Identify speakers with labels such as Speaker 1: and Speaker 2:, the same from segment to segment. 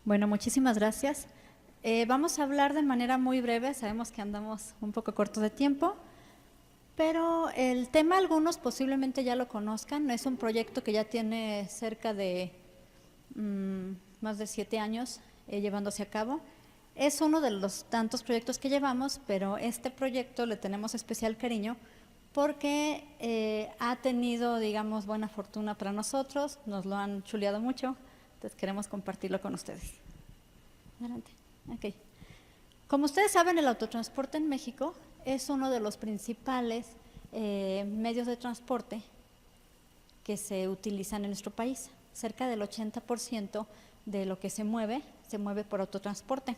Speaker 1: Bueno, muchísimas gracias. Vamos a hablar de manera muy breve, sabemos que andamos un poco cortos de tiempo, pero el tema algunos posiblemente ya lo conozcan, es un proyecto que ya tiene cerca de más de 7 años llevándose a cabo. Es uno de los tantos proyectos que llevamos, pero este proyecto le tenemos especial cariño porque ha tenido, digamos, buena fortuna para nosotros, nos lo han chuleado mucho, entonces queremos compartirlo con ustedes. Adelante. Okay. Como ustedes saben, el autotransporte en México es uno de los principales medios de transporte que se utilizan en nuestro país. Cerca del 80% de lo que se mueve por autotransporte.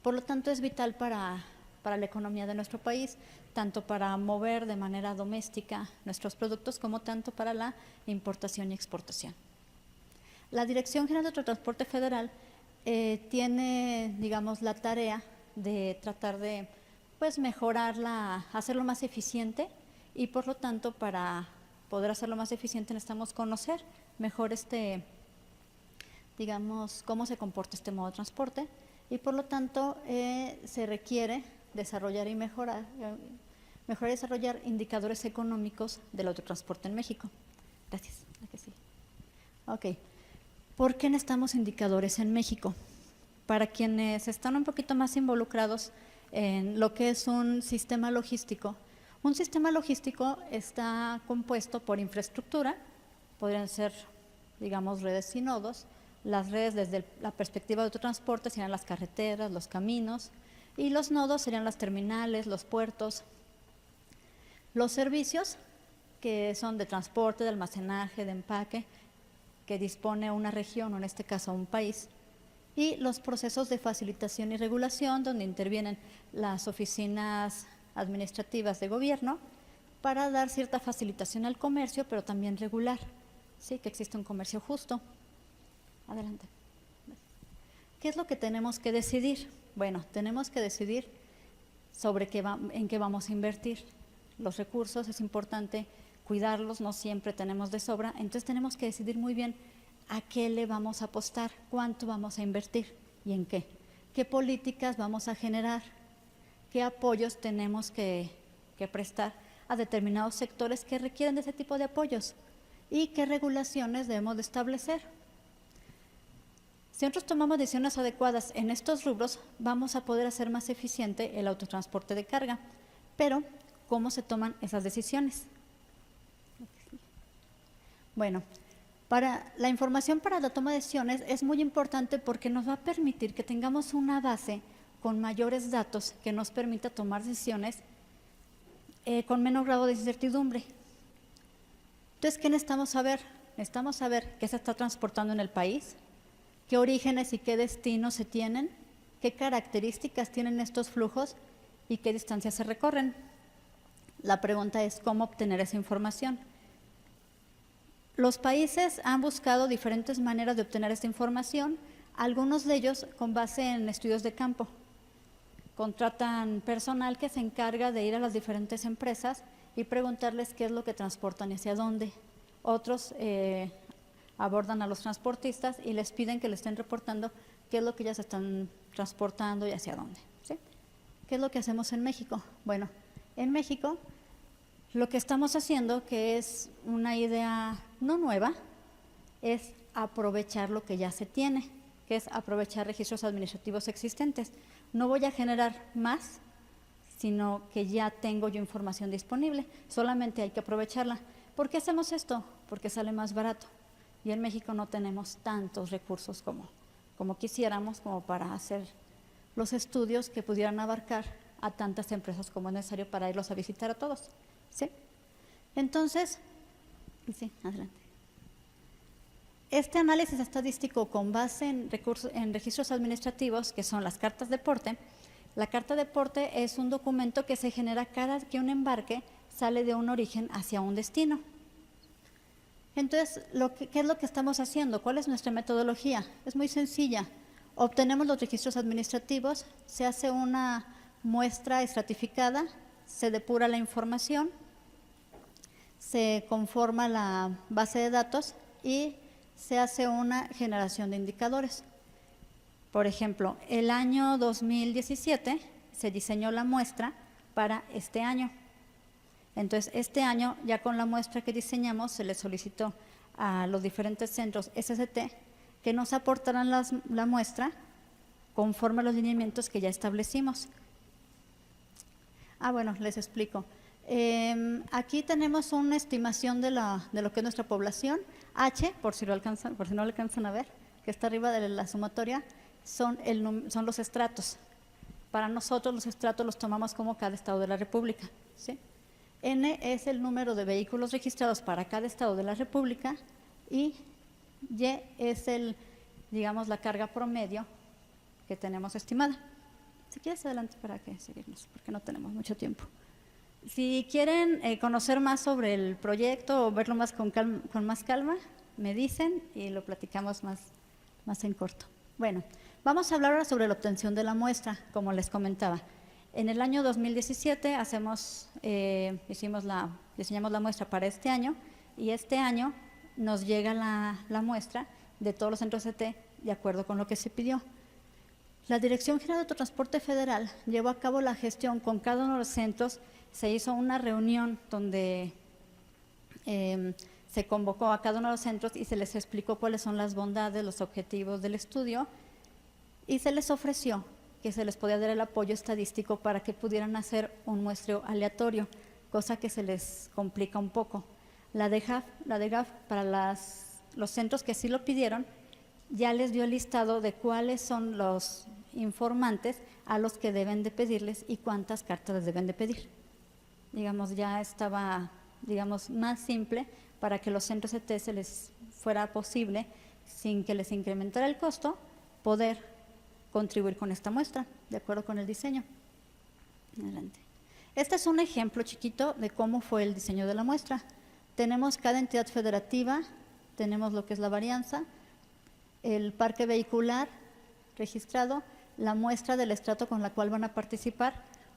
Speaker 1: Por lo tanto, es vital para la economía de nuestro país, tanto para mover de manera doméstica nuestros productos como tanto para la importación y exportación. La Dirección General de Autotransporte Federal tiene, digamos, la tarea de tratar de mejorarla, hacerlo más eficiente y por lo tanto para poder hacerlo más eficiente necesitamos conocer mejor digamos, cómo se comporta este modo de transporte y por lo tanto se requiere desarrollar y mejorar y desarrollar indicadores económicos del autotransporte en México. Gracias. Ok. ¿Por qué necesitamos indicadores en México? Para quienes están un poquito más involucrados en lo que es un sistema logístico está compuesto por infraestructura, podrían ser, digamos, redes y nodos. Las redes desde la perspectiva de autotransporte serían las carreteras, los caminos, y los nodos serían las terminales, los puertos. Los servicios, que son de transporte, de almacenaje, de empaque, que dispone una región o en este caso un país, y los procesos de facilitación y regulación donde intervienen las oficinas administrativas de gobierno para dar cierta facilitación al comercio, pero también regular, ¿sí? Que existe un comercio justo. Adelante. ¿Qué es lo que tenemos que decidir? Bueno, tenemos que decidir sobre en qué vamos a invertir. Los recursos es importante cuidarlos, no siempre tenemos de sobra, entonces tenemos que decidir muy bien a qué le vamos a apostar, cuánto vamos a invertir y en qué políticas vamos a generar, qué apoyos tenemos que prestar a determinados sectores que requieren de ese tipo de apoyos y qué regulaciones debemos de establecer. Si nosotros tomamos decisiones adecuadas en estos rubros, vamos a poder hacer más eficiente el autotransporte de carga. Pero, ¿cómo se toman esas decisiones? Bueno, la información para la toma de decisiones es muy importante porque nos va a permitir que tengamos una base con mayores datos que nos permita tomar decisiones con menor grado de incertidumbre. Entonces, ¿qué necesitamos saber? Necesitamos saber qué se está transportando en el país, qué orígenes y qué destinos se tienen, qué características tienen estos flujos y qué distancias se recorren. La pregunta es cómo obtener esa información. Los países han buscado diferentes maneras de obtener esta información, algunos de ellos con base en estudios de campo. Contratan personal que se encarga de ir a las diferentes empresas y preguntarles qué es lo que transportan y hacia dónde. Otros abordan a los transportistas y les piden que les estén reportando qué es lo que ellas están transportando y hacia dónde, ¿sí? ¿Qué es lo que hacemos en México? Bueno, en México lo que estamos haciendo, que es una idea no nueva, es aprovechar lo que ya se tiene, que es aprovechar registros administrativos existentes. No voy a generar más, sino que ya tengo yo información disponible, solamente hay que aprovecharla. ¿Por qué hacemos esto? Porque sale más barato y en México no tenemos tantos recursos como quisiéramos, como para hacer los estudios que pudieran abarcar a tantas empresas como es necesario para irlos a visitar a todos, ¿sí? Entonces, sí, adelante. Este análisis estadístico con base en registros administrativos, que son las cartas de porte, la carta de porte es un documento que se genera cada que un embarque sale de un origen hacia un destino. Entonces, ¿qué es lo que estamos haciendo? ¿Cuál es nuestra metodología? Es muy sencilla. Obtenemos los registros administrativos, se hace una muestra estratificada, se depura la información, se conforma la base de datos y se hace una generación de indicadores. Por ejemplo, el año 2017 se diseñó la muestra para este año. Entonces, este año, ya con la muestra que diseñamos, se le solicitó a los diferentes centros SCT que nos aportaran la muestra conforme a los lineamientos que ya establecimos. Bueno, les explico. Aquí tenemos una estimación de lo que es nuestra población. H, por si no lo alcanzan a ver, que está arriba de la sumatoria, son los estratos. Para nosotros los estratos los tomamos como cada estado de la República, ¿sí? N es el número de vehículos registrados para cada estado de la República y Y es digamos, la carga promedio que tenemos estimada. Si quieres, adelante para que seguirnos, porque no tenemos mucho tiempo. Si quieren conocer más sobre el proyecto o verlo más con más calma, me dicen y lo platicamos más en corto. Bueno, vamos a hablar ahora sobre la obtención de la muestra, como les comentaba. En el año 2017 diseñamos la muestra para este año y este año nos llega la muestra de todos los centros CT de acuerdo con lo que se pidió. La Dirección General de Autotransporte Federal llevó a cabo la gestión con cada uno de los centros. Se hizo una reunión donde se convocó a cada uno de los centros y se les explicó cuáles son las bondades, los objetivos del estudio y se les ofreció que se les podía dar el apoyo estadístico para que pudieran hacer un muestreo aleatorio, cosa que se les complica un poco. La DGAF para los centros que sí lo pidieron, ya les dio el listado de cuáles son los informantes a los que deben de pedirles y cuántas cartas les deben de pedir. Digamos, ya estaba, más simple para que los centros CT se les fuera posible, sin que les incrementara el costo, poder contribuir con esta muestra, de acuerdo con el diseño. Adelante. Este es un ejemplo chiquito de cómo fue el diseño de la muestra. Tenemos cada entidad federativa, tenemos lo que es la varianza, el parque vehicular registrado, la muestra del estrato con la cual van a participar,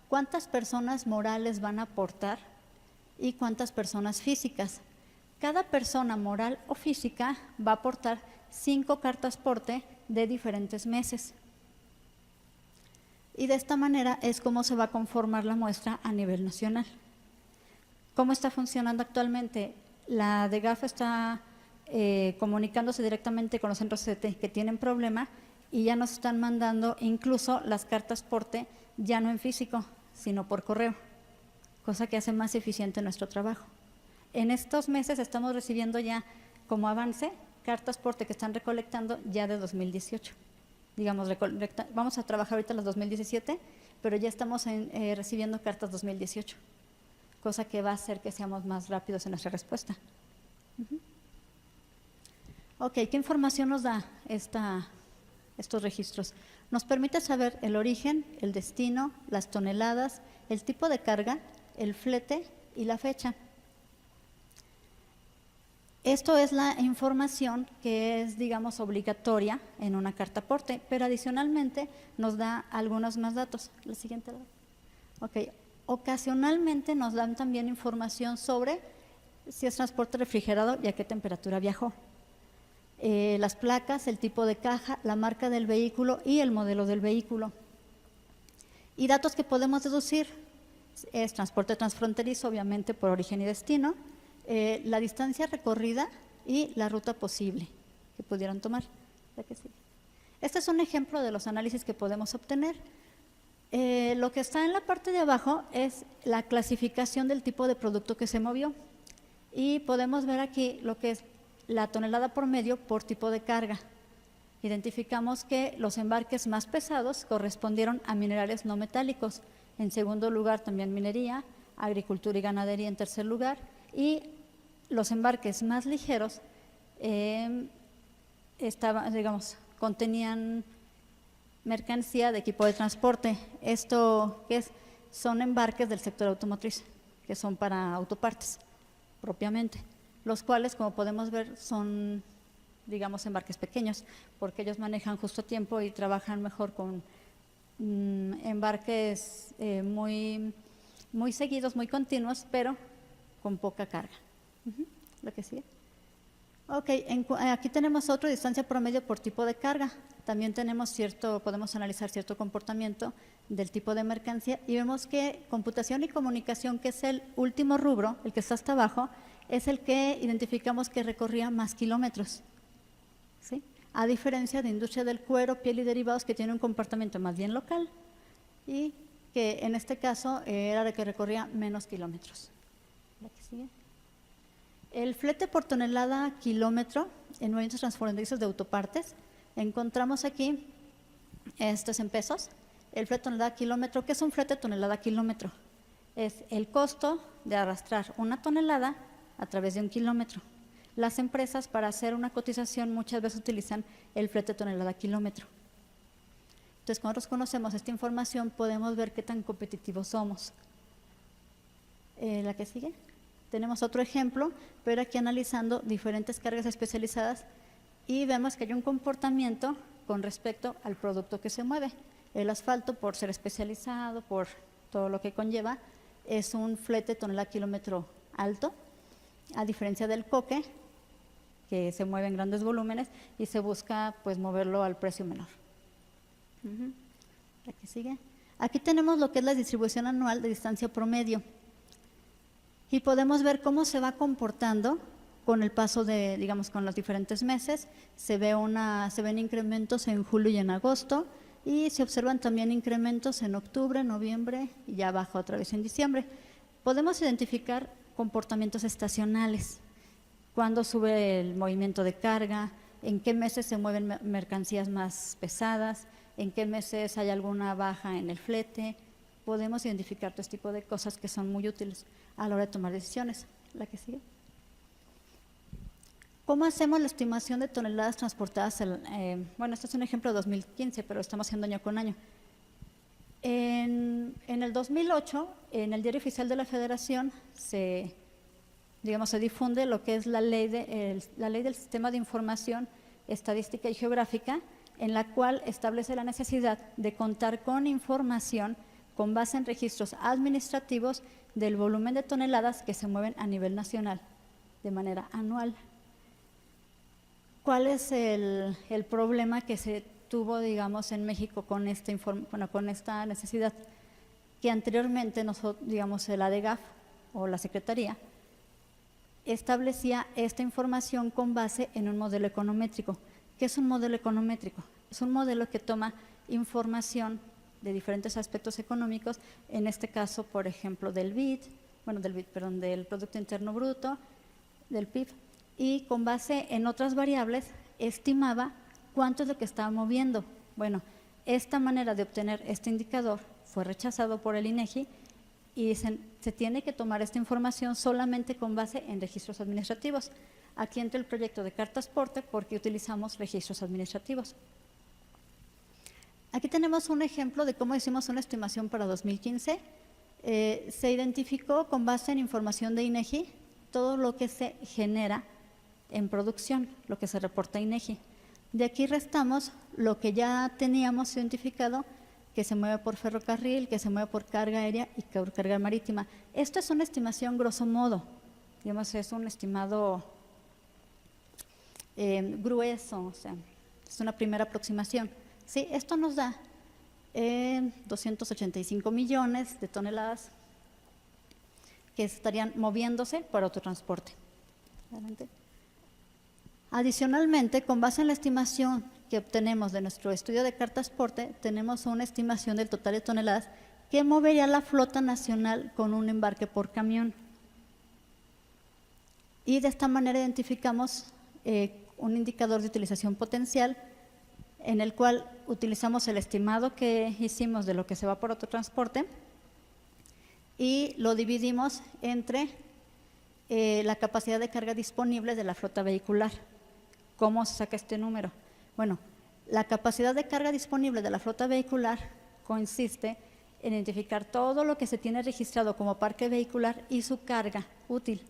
Speaker 1: cuántas personas morales van a aportar y cuántas personas físicas. Cada persona moral o física va a aportar 5 cartas porte de diferentes meses. Y de esta manera es como se va a conformar la muestra a nivel nacional. ¿Cómo está funcionando actualmente? La DGAF está comunicándose directamente con los centros CT que tienen problema y ya nos están mandando incluso las cartas porte ya no en físico, sino por correo, cosa que hace más eficiente nuestro trabajo. En estos meses estamos recibiendo ya como avance cartas porte que están recolectando ya de 2018. Digamos, vamos a trabajar ahorita las 2017, pero ya estamos recibiendo cartas 2018, cosa que va a hacer que seamos más rápidos en nuestra respuesta. Ok, ¿qué información nos da estos registros? Nos permite saber el origen, el destino, las toneladas, el tipo de carga, el flete y la fecha. Esto es la información que es, obligatoria en una carta porte, pero adicionalmente nos da algunos más datos. La siguiente. Ok, ocasionalmente nos dan también información sobre si es transporte refrigerado y a qué temperatura viajó. Las placas, el tipo de caja, la marca del vehículo y el modelo del vehículo. Y datos que podemos deducir es transporte transfronterizo, obviamente por origen y destino, la distancia recorrida y la ruta posible que pudieran tomar. Este es un ejemplo de los análisis que podemos obtener. Lo que está en la parte de abajo es la clasificación del tipo de producto que se movió y podemos ver aquí lo que es la tonelada por medio por tipo de carga. Identificamos que los embarques más pesados correspondieron a minerales no metálicos, en segundo lugar también minería, agricultura y ganadería en tercer lugar, y los embarques más ligeros contenían mercancía de equipo de transporte. Esto son embarques del sector automotriz, que son para autopartes propiamente, los cuales, como podemos ver, son, embarques pequeños, porque ellos manejan justo tiempo y trabajan mejor con embarques muy seguidos, muy continuos, pero con poca carga. Lo que sigue. Ok, aquí tenemos otra distancia promedio por tipo de carga. También tenemos podemos analizar cierto comportamiento del tipo de mercancía y vemos que computación y comunicación, que es el último rubro, el que está hasta abajo, es el que identificamos que recorría más kilómetros, ¿sí? A diferencia de industria del cuero, piel y derivados, que tiene un comportamiento más bien local y que en este caso era de que recorría menos kilómetros. ¿La que sigue? El flete por tonelada kilómetro en movimientos transfronterizos de autopartes, encontramos aquí, esto es en pesos, el flete tonelada kilómetro. ¿Qué es un flete tonelada kilómetro? Es el costo de arrastrar una tonelada a través de un kilómetro. Las empresas, para hacer una cotización, muchas veces utilizan el flete tonelada kilómetro. Entonces, cuando nosotros conocemos esta información, podemos ver qué tan competitivos somos. ¿La que sigue? Tenemos otro ejemplo, pero aquí analizando diferentes cargas especializadas y vemos que hay un comportamiento con respecto al producto que se mueve. El asfalto, por ser especializado, por todo lo que conlleva, es un flete tonelada kilómetro alto, a diferencia del coque, que se mueve en grandes volúmenes y se busca pues moverlo al precio menor. ¿La que sigue? Aquí tenemos lo que es la distribución anual de distancia promedio. Y podemos ver cómo se va comportando con el paso de, digamos, con los diferentes meses. Se ven incrementos en julio y en agosto y se observan también incrementos en octubre, noviembre y ya baja otra vez en diciembre. Podemos identificar comportamientos estacionales, cuándo sube el movimiento de carga, en qué meses se mueven mercancías más pesadas, en qué meses hay alguna baja en el flete. Podemos identificar todo este tipo de cosas que son muy útiles a la hora de tomar decisiones. ¿La que sigue? ¿Cómo hacemos la estimación de toneladas transportadas? Bueno, este es un ejemplo de 2015, pero estamos haciendo año con año. En el 2008, en el Diario Oficial de la Federación, se difunde lo que es la ley del Sistema de Información Estadística y Geográfica, en la cual establece la necesidad de contar con información con base en registros administrativos del volumen de toneladas que se mueven a nivel nacional de manera anual. ¿Cuál es el problema que se tuvo, digamos, en México con esta necesidad? Que anteriormente la ADEGAF o la Secretaría establecía esta información con base en un modelo econométrico. ¿Qué es un modelo econométrico? Es un modelo que toma información de diferentes aspectos económicos, en este caso, por ejemplo, del Producto Interno Bruto, del PIB, y con base en otras variables estimaba cuánto es lo que estaba moviendo. Bueno, esta manera de obtener este indicador fue rechazado por el INEGI y dicen, se tiene que tomar esta información solamente con base en registros administrativos. Aquí entra el proyecto de Cartasporte porque utilizamos registros administrativos. Aquí tenemos un ejemplo de cómo hicimos una estimación para 2015. Se identificó con base en información de INEGI todo lo que se genera en producción, lo que se reporta a INEGI. De aquí restamos lo que ya teníamos identificado, que se mueve por ferrocarril, que se mueve por carga aérea y por carga marítima. Esto es una estimación grosso modo, es un estimado grueso, o sea, es una primera aproximación. Sí, esto nos da 285 millones de toneladas que estarían moviéndose por autotransporte. Adelante. Adicionalmente, con base en la estimación que obtenemos de nuestro estudio de Cartasporte, tenemos una estimación del total de toneladas que movería la flota nacional con un embarque por camión. Y de esta manera identificamos un indicador de utilización potencial en el cual utilizamos el estimado que hicimos de lo que se va por autotransporte y lo dividimos entre la capacidad de carga disponible de la flota vehicular. ¿Cómo se saca este número? Bueno, la capacidad de carga disponible de la flota vehicular consiste en identificar todo lo que se tiene registrado como parque vehicular y su carga útil.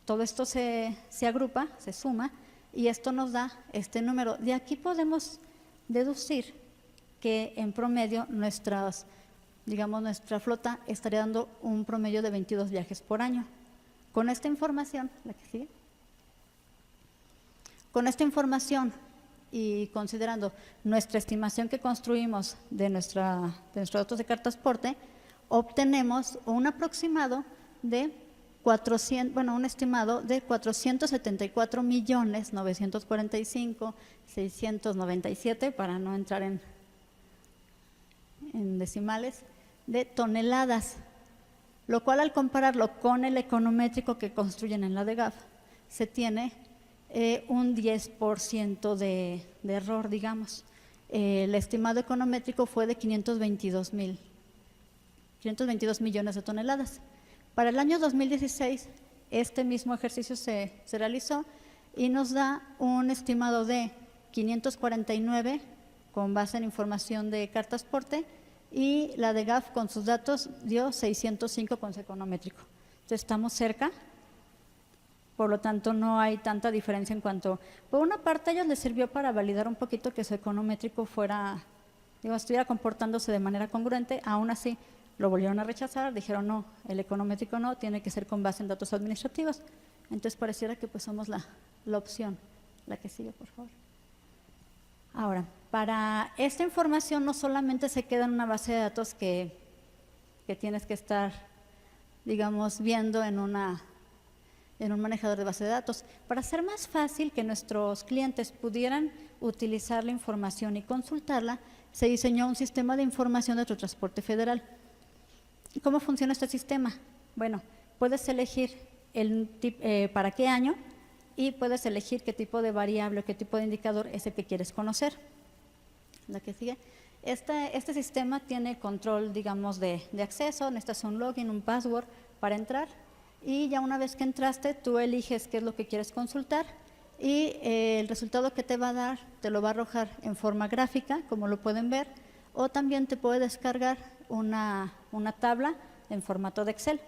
Speaker 1: Todo esto se agrupa, se suma, y esto nos da este número. De aquí podemos deducir que en promedio nuestra flota estaría dando un promedio de 22 viajes por año. Con esta información, la que sigue, Con esta información y considerando nuestra estimación que construimos de nuestros datos de cartasporte, obtenemos un aproximado de 474.945.697, para no entrar en decimales, de toneladas, lo cual al compararlo con el econométrico que construyen en la DGAF, se tiene un 10% de error, digamos. El estimado econométrico fue de 522 millones de toneladas. Para el año 2016, este mismo ejercicio se realizó y nos da un estimado de 549 con base en información de cartasporte, y la DGAF con sus datos dio 605 con su econométrico. Entonces estamos cerca, por lo tanto no hay tanta diferencia en cuanto… Por una parte, a ellos les sirvió para validar un poquito que su econométrico estuviera comportándose de manera congruente. Aún así lo volvieron a rechazar, dijeron no, el econométrico no, tiene que ser con base en datos administrativos. Entonces pareciera que pues somos la opción. La que sigue, por favor. Ahora, para esta información no solamente se queda en una base de datos que tienes que estar, digamos, viendo en un manejador de base de datos. Para hacer más fácil que nuestros clientes pudieran utilizar la información y consultarla, se diseñó un sistema de información de Autotransporte Federal. ¿Y cómo funciona este sistema? Bueno, puedes elegir para qué año y puedes elegir qué tipo de variable o qué tipo de indicador es el que quieres conocer. La que sigue. Este sistema tiene control, digamos, de acceso. Necesitas un login, un password para entrar, y ya una vez que entraste, tú eliges qué es lo que quieres consultar, y el resultado que te va a dar te lo va a arrojar en forma gráfica, como lo pueden ver, o también te puede descargar una tabla en formato de Excel.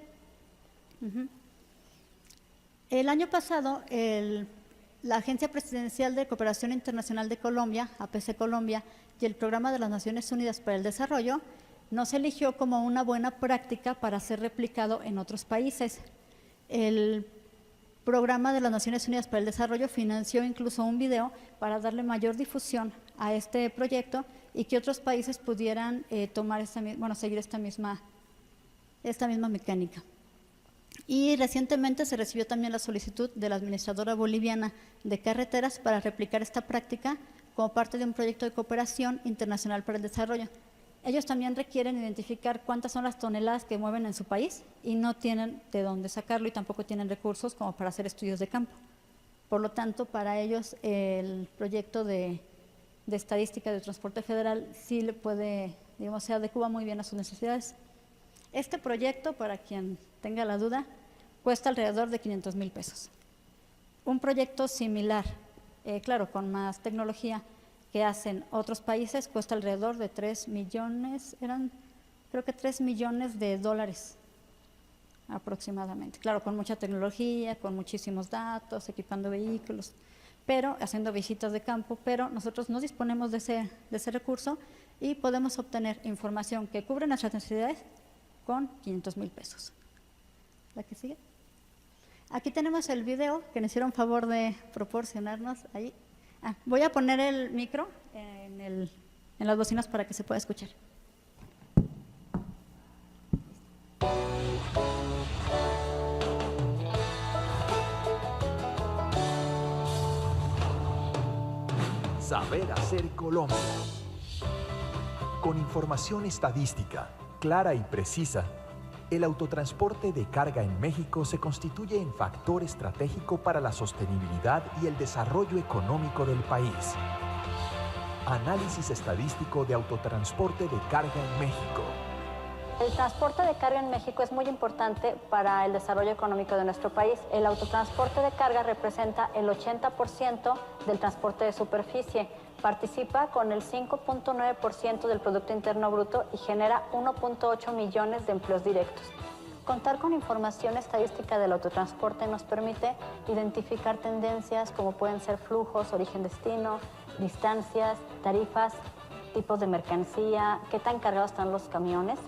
Speaker 1: El año pasado, la Agencia Presidencial de Cooperación Internacional de Colombia, APC Colombia, y el Programa de las Naciones Unidas para el Desarrollo nos eligió como una buena práctica para ser replicado en otros países. El Programa de las Naciones Unidas para el Desarrollo financió incluso un video para darle mayor difusión a este proyecto y que otros países pudieran seguir esta misma mecánica. Y recientemente se recibió también la solicitud de la Administradora Boliviana de Carreteras para replicar esta práctica como parte de un proyecto de cooperación internacional para el desarrollo. Ellos también requieren identificar cuántas son las toneladas que mueven en su país y no tienen de dónde sacarlo, y tampoco tienen recursos como para hacer estudios de campo. Por lo tanto, para ellos el proyecto de estadística del transporte federal sí le puede, digamos, se adecua muy bien a sus necesidades. Este proyecto, para quien tenga la duda, cuesta alrededor de 500,000 pesos. Un proyecto similar, claro, con más tecnología, que hacen otros países, cuesta alrededor de 3 millones, creo que 3 millones de dólares aproximadamente. Claro, con mucha tecnología, con muchísimos datos, equipando vehículos, pero haciendo visitas de campo, pero nosotros no disponemos de ese recurso y podemos obtener información que cubre nuestras necesidades con 500,000 pesos. ¿La que sigue? Aquí tenemos el video que nos hicieron favor de proporcionarnos ahí. Voy a poner el micro en las bocinas para que se pueda escuchar.
Speaker 2: Saber hacer Colombia. Con información estadística clara y precisa, el autotransporte de carga en México se constituye en factor estratégico para la sostenibilidad y el desarrollo económico del país. Análisis estadístico de autotransporte de carga en México.
Speaker 3: El transporte de carga en México es muy importante para el desarrollo económico de nuestro país. El autotransporte de carga representa el 80% del transporte de superficie. Participa con el 5.9% del Producto Interno Bruto y genera 1.8 millones de empleos directos. Contar con información estadística del autotransporte nos permite identificar tendencias como pueden ser flujos, origen-destino, distancias, tarifas, tipos de mercancía, qué tan cargados están los camiones.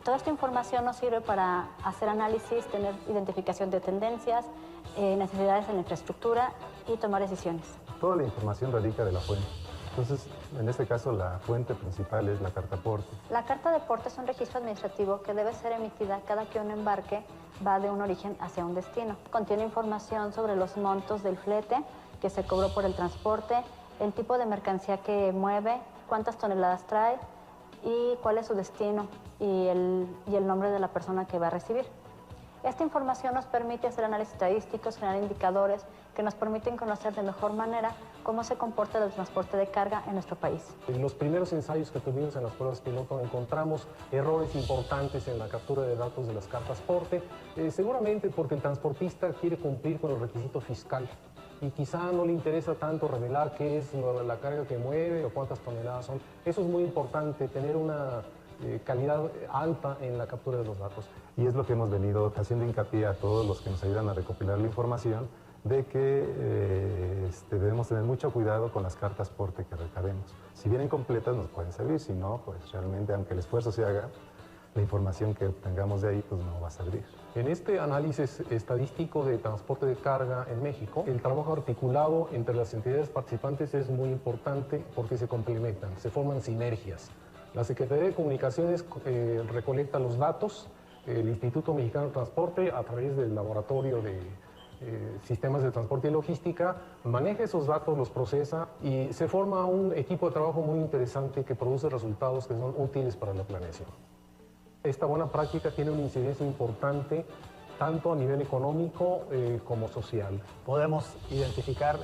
Speaker 3: Toda esta información nos sirve para hacer análisis, tener identificación de tendencias, necesidades en la infraestructura y tomar decisiones.
Speaker 4: toda la información radica de la fuente. Entonces, en este caso, la fuente principal es la carta aporte.
Speaker 3: La carta de aporte es un registro administrativo que debe ser emitida cada que un embarque va de un origen hacia un destino. Contiene información sobre los montos del flete que se cobró por el transporte, el tipo de mercancía que mueve, cuántas toneladas trae y cuál es su destino y el nombre de la persona que va a recibir. Esta información nos permite hacer análisis estadísticos, generar indicadores que nos permiten conocer de mejor manera cómo se comporta el transporte de carga en nuestro país.
Speaker 5: En los primeros ensayos que tuvimos en las pruebas piloto encontramos errores importantes en la captura de datos de las cartas porte, seguramente porque el transportista quiere cumplir con el requisito fiscal y quizá no le interesa tanto revelar qué es la carga que mueve o cuántas toneladas son. Eso es muy importante, tener una calidad alta en la captura de los datos.
Speaker 4: Y es lo que hemos venido haciendo hincapié a todos los que nos ayudan a recopilar la información, de que debemos tener mucho cuidado con las cartas porte que recabemos. Si vienen completas nos pueden servir, si no, pues realmente, aunque el esfuerzo se haga, la información que obtengamos de ahí pues no va a servir.
Speaker 5: En este análisis estadístico de transporte de carga en México, el trabajo articulado entre las entidades participantes es muy importante porque se complementan, se forman sinergias. La Secretaría de Comunicaciones recolecta los datos, el Instituto Mexicano de Transporte, a través del Laboratorio de Sistemas de Transporte y Logística, maneja esos datos, los procesa y se forma un equipo de trabajo muy interesante que produce resultados que son útiles para la planeación. Esta buena práctica tiene una incidencia importante tanto a nivel económico como social.
Speaker 6: Podemos identificar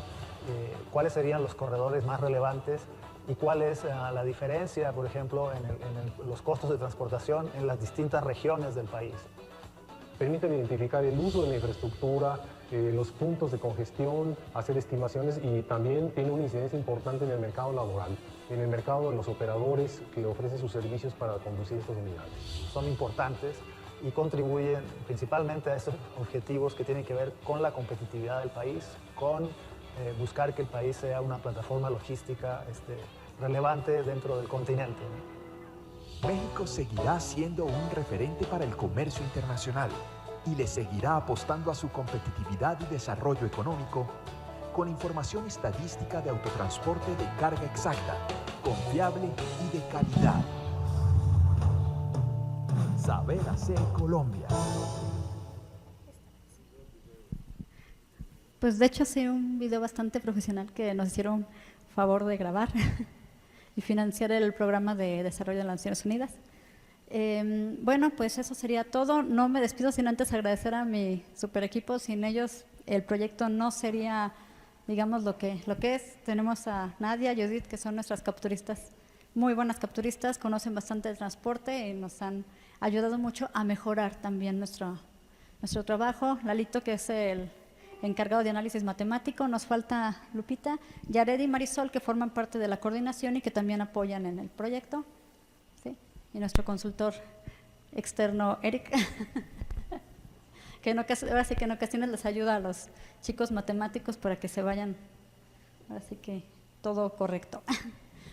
Speaker 6: cuáles serían los corredores más relevantes y cuál es la diferencia, por ejemplo, en los costos de transportación en las distintas regiones del país.
Speaker 5: Permiten identificar el uso de la infraestructura, los puntos de congestión, hacer estimaciones y también tiene una incidencia importante en el mercado laboral, en el mercado de los operadores que ofrecen sus servicios para conducir estas unidades.
Speaker 6: Son importantes y contribuyen principalmente a estos objetivos que tienen que ver con la competitividad del país, con buscar que el país sea una plataforma logística relevante dentro del continente.
Speaker 2: México seguirá siendo un referente para el comercio internacional y le seguirá apostando a su competitividad y desarrollo económico con información estadística de autotransporte de carga exacta, confiable y de calidad. Saber hacer Colombia.
Speaker 1: Pues de hecho sí, un video bastante profesional que nos hicieron favor de grabar y financiar el programa de desarrollo de las Naciones Unidas. Bueno, pues eso sería todo. No me despido sin antes agradecer a mi super equipo. Sin ellos el proyecto no sería, digamos, lo que es. Tenemos a Nadia y Judith, que son nuestras capturistas, muy buenas capturistas, conocen bastante el transporte y nos han ayudado mucho a mejorar también nuestro trabajo. Lalito, que es el encargado de análisis matemático, nos falta Lupita, Yared y Marisol, que forman parte de la coordinación y que también apoyan en el proyecto, ¿sí? Y nuestro consultor externo, Eric, que ahora sí que en ocasiones les ayuda a los chicos matemáticos para que se vayan, ahora sí que todo correcto.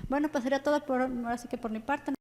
Speaker 1: Bueno, pues sería todo ahora sí que por mi parte.